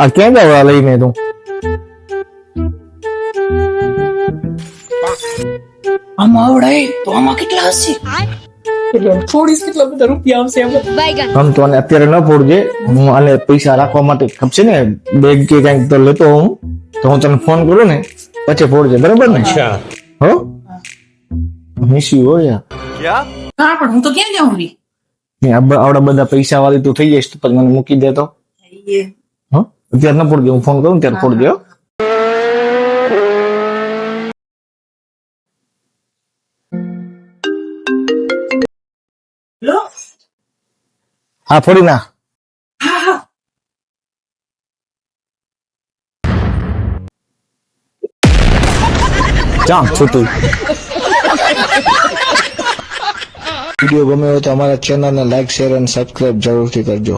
આ ક્યાં જવા લઈને તું? આમાં આવડાય તો આમાં કેટલા હશે? છોડીશ કેટલા બધા રૂપિયા આવશે એમાં? આમ તો આને અત્યારે ન ફોડજે. હું આને પૈસા રાખવા માટે ખપશે ને બેગ કે કઈક તો લેતો હું, તો હું તને ફોન કરું ને પછી ફોડજે, બરાબર ને? હો મિસી હો યાર. હા પણ હું તો ક્યાં જાઉં રી? આવડા બધા પૈસા વાળી તું થઈ જઈશ તો પછી મને મૂકી દે તો. હો અત્યારે ન ફોડજે, હું ફોન કરું ત્યારે ફોડજે. હો લો હા ફોડી ના. હા હા ચાલ છૂટું. વિડીયો ગમે હોય તો અમારા ચેનલને લાઈક શેર અને સબસ્ક્રાઇબ જરૂરથી કરજો.